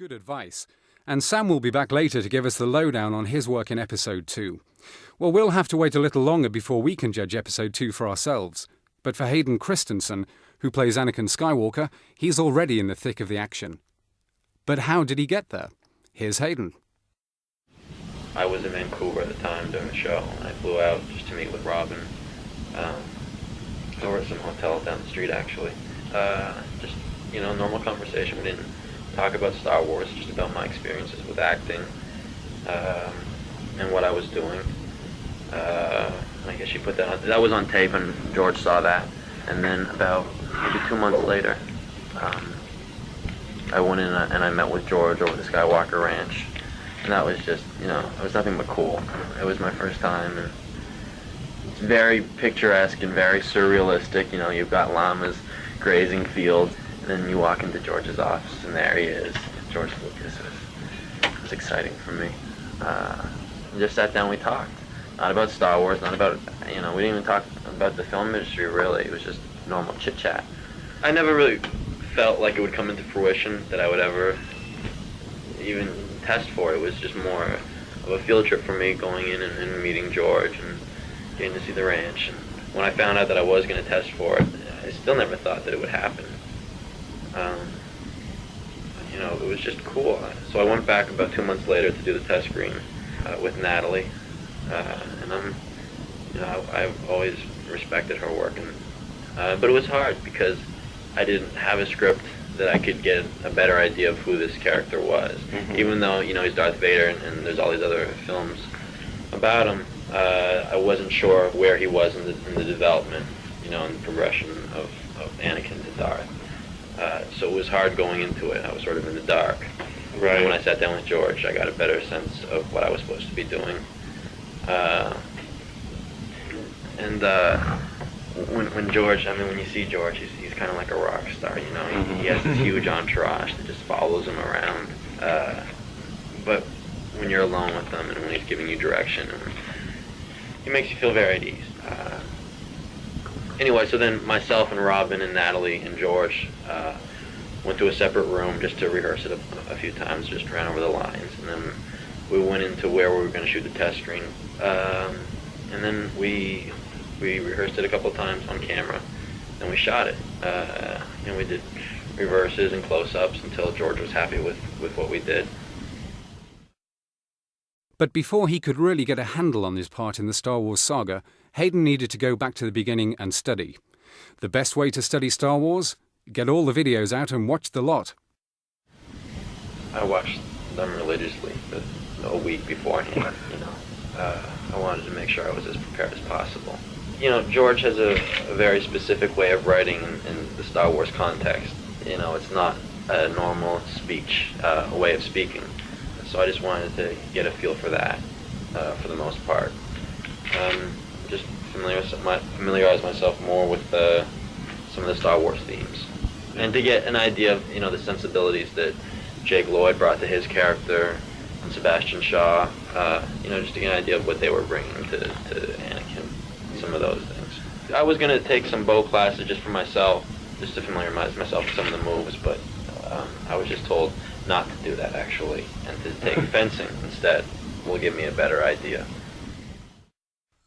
Good advice. And Sam will be back later to give us the lowdown on his work in Episode 2. Well, we'll have to wait a little longer before we can judge Episode 2 for ourselves. But for Hayden Christensen, who plays Anakin Skywalker, he's already in the thick of the action. But how did he get there? Here's Hayden. I was in Vancouver at the time during the show, and I flew out just to meet with Robin. Over at some hotel down the street, actually. Just, normal conversation. We didn't talk about Star Wars, just about my experiences with acting, and what I was doing. I guess she put that on. That was on tape, and George saw that. And then about maybe 2 months later, I went in and I met with George over the Skywalker Ranch. And that was just, it was nothing but cool. It was my first time, and it's very picturesque and very surrealistic. You've got llamas grazing fields, and then you walk into George's office, and there he is, George Lucas. It was exciting for me. We just sat down, we talked. Not about Star Wars, not about, we didn't even talk about the film industry, really. It was just normal chit-chat. I never really felt like it would come into fruition, that I would ever even test for it. It was just more of a field trip for me, going in and meeting George and getting to see the ranch. And when I found out that I was going to test for it, I still never thought that it would happen. It was just cool. So I went back about 2 months later to do the test screen with Natalie, and I've always respected her work, but it was hard because I didn't have a script that I could get a better idea of who this character was. Mm-hmm. Even though, he's Darth Vader and there's all these other films about him, I wasn't sure where he was in the development, in the progression of Anakin to Darth. So it was hard going into it. I was sort of in the dark. Right. And when I sat down with George, I got a better sense of what I was supposed to be doing. When George, when you see George, he's kind of like a rock star, Mm-hmm. He has this huge entourage that just follows him around. But when you're alone with him and when he's giving you direction, he makes you feel very at ease. Anyway, so then myself and Robin and Natalie and George went to a separate room just to rehearse it a few times, just ran over the lines, and then we went into where we were going to shoot the test screen, and then we rehearsed it a couple times on camera, and we shot it. And we did reverses and close-ups until George was happy with what we did. But before he could really get a handle on his part in the Star Wars saga, Hayden needed to go back to the beginning and study. The best way to study Star Wars? Get all the videos out and watch the lot. I watched them religiously a week beforehand, I wanted to make sure I was as prepared as possible. George has a very specific way of writing in the Star Wars context. It's not a normal speech, a way of speaking. So I just wanted to get a feel for that, for the most part. Just familiarize myself more with some of the Star Wars themes. And to get an idea of, the sensibilities that Jake Lloyd brought to his character, and Sebastian Shaw, just to get an idea of what they were bringing to Anakin, some of those things. I was going to take some bow classes just for myself, just to familiarize myself with some of the moves, but I was just told not to do that, actually, and to take fencing instead will give me a better idea.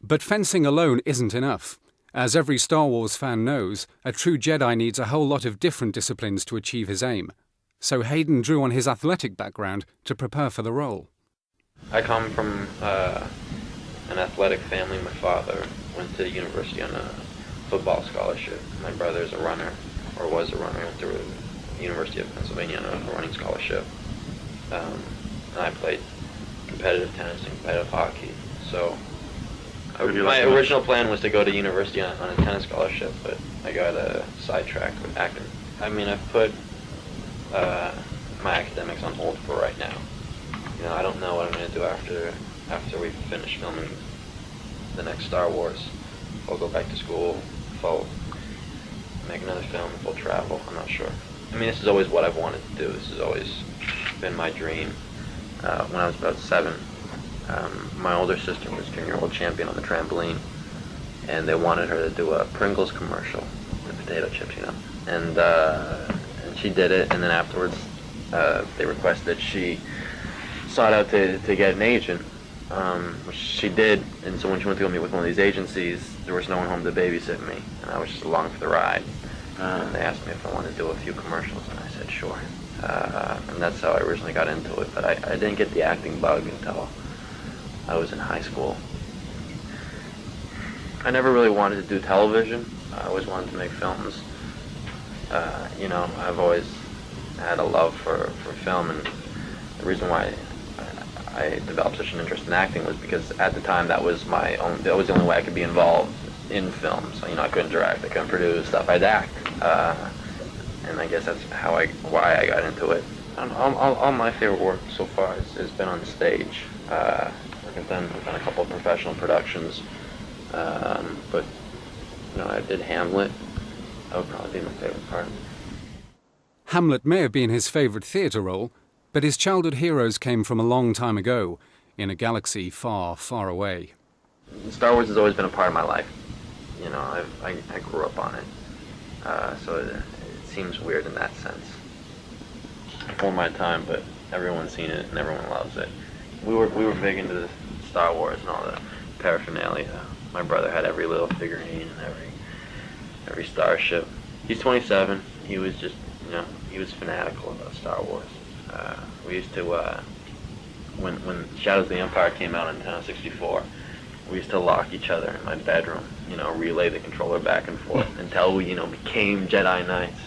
But fencing alone isn't enough. As every Star Wars fan knows, a true Jedi needs a whole lot of different disciplines to achieve his aim. So Hayden drew on his athletic background to prepare for the role. I come from an athletic family. My father went to university on a football scholarship. My brother's a runner, or was a runner. Went to the University of Pennsylvania on a running scholarship. And I played competitive tennis and competitive hockey. So my original plan was to go to university on a tennis scholarship, but I got sidetracked with acting. I've put my academics on hold for right now. I don't know what I'm going to do after we finish filming the next Star Wars. If I'll go back to school, if I'll make another film, if I'll travel, I'm not sure. This is always what I've wanted to do. This has always been my dream. When I was about 7, my older sister was junior world champion on the trampoline, and they wanted her to do a Pringles commercial, the potato chips, And she did it, and then afterwards they requested she sought out to get an agent, which she did. And so when she went to go meet with one of these agencies, there was no one home to babysit me, and I was just along for the ride. And they asked me if I wanted to do a few commercials, and I said sure. And that's how I originally got into it. But I didn't get the acting bug until I was in high school. I never really wanted to do television. I always wanted to make films. You know, I've always had a love for film, and the reason why I developed such an interest in acting was because at the time that was the only way I could be involved in films. So, you know, I couldn't direct, I couldn't produce stuff, I'd act. And I guess that's why I got into it. All my favorite work so far has been on stage. I've done a couple of professional productions, but you know, I did Hamlet. That would probably be my favorite part. Hamlet may have been his favourite theatre role, but his childhood heroes came from a long time ago, in a galaxy far, far away. Star Wars has always been a part of my life. You know, I grew up on it, so it seems weird in that sense. Before my time, but everyone's seen it and everyone loves it. We were big into the Star Wars and all the paraphernalia. My brother had every little figurine and every starship. He's 27. He was just, you know, he was fanatical about Star Wars. We used to, when Shadows of the Empire came out in Nintendo 64, we used to lock each other in my bedroom, you know, relay the controller back and forth until we, you know, became Jedi Knights.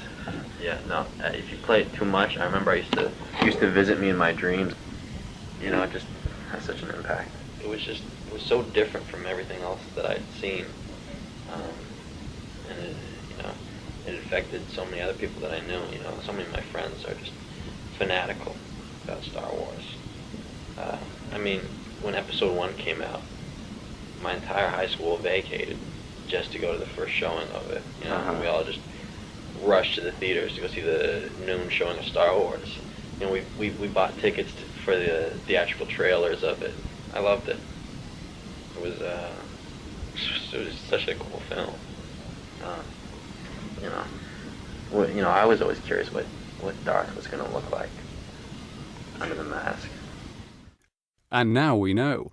Yeah, no, if you play it too much, I remember he used to visit me in my dreams. You know, it just has such an impact. It was so different from everything else that I'd seen, and it, you know, it affected so many other people that I knew. You know, so many of my friends are just fanatical about Star Wars. I mean, when Episode 1 came out, my entire high school vacated just to go to the first showing of it. You know, we all just rushed to the theaters to go see the noon showing of Star Wars. You know, we bought tickets for the theatrical trailers of it. I loved it. It was such a cool film. You know, I was always curious what Darth was going to look like under the mask. And now we know.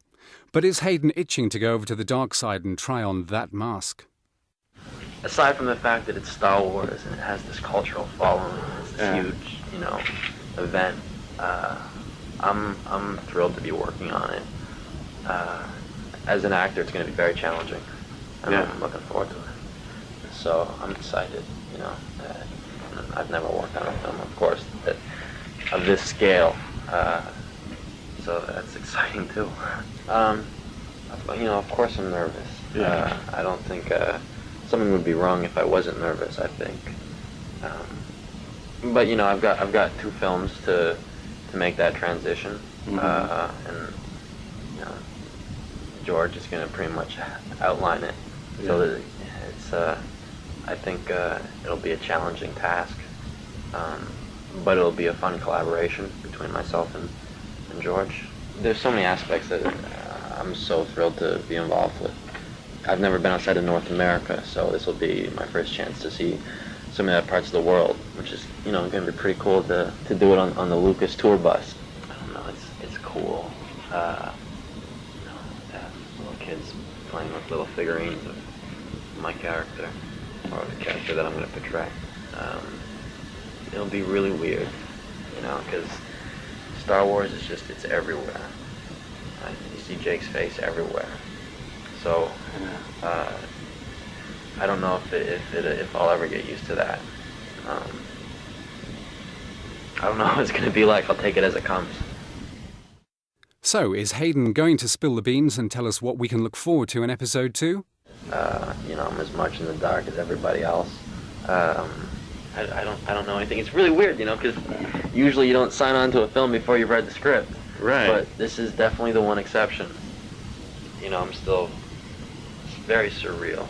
But is Hayden itching to go over to the dark side and try on that mask? Aside from the fact that it's Star Wars and it has this cultural following, it's this huge, you know, event, I'm thrilled to be working on it. As an actor, it's going to be very challenging. I'm looking forward to it. So I'm excited, you know. I've never worked on a film, of course, of this scale. So that's exciting too. You know, of course I'm nervous. I don't think something would be wrong if I wasn't nervous, I think. But you know, I've got 2 films to make that transition, and you know, George is going to pretty much outline it. So that it's I think it'll be a challenging task, but it'll be a fun collaboration between myself and George. There's so many aspects that I'm so thrilled to be involved with. I've never been outside of North America, so this will be my first chance to see some of the parts of the world, which is, you know, going to be pretty cool to do it on the Lucas tour bus. I don't know, it's cool. You know, to have little kids playing with little figurines of my character, or the character that I'm going to portray. It'll be really weird, you know, because Star Wars is just, it's everywhere. Right? You see Jake's face everywhere. So, I don't know if I'll ever get used to that. I don't know what it's going to be like. I'll take it as it comes. So, is Hayden going to spill the beans and tell us what we can look forward to in Episode 2? You know, I'm as much in the dark as everybody else. I don't know anything. It's really weird, you know, because usually you don't sign on to a film before you've read the script. Right. But this is definitely the one exception. You know, it's very surreal.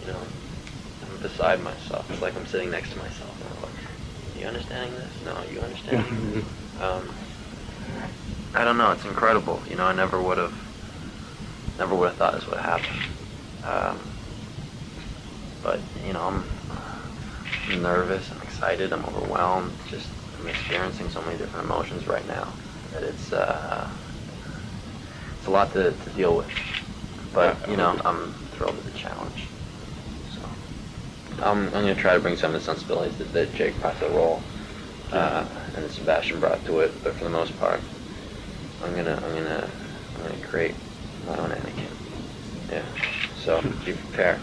You know, I'm beside myself. It's like I'm sitting next to myself. And I'm like, you understanding this? No, you understanding? I don't know. It's incredible. You know, I never would have thought this would happen. But you know, I'm nervous. I'm excited. I'm overwhelmed. Just I'm experiencing so many different emotions right now that it's a lot to deal with. But you know, I'm thrilled with the challenge. So I'm gonna try to bring some of the sensibilities that Jake brought to the role, and Sebastian brought to it. But for the most part, I'm gonna create my own Anakin. Yeah. So be prepared.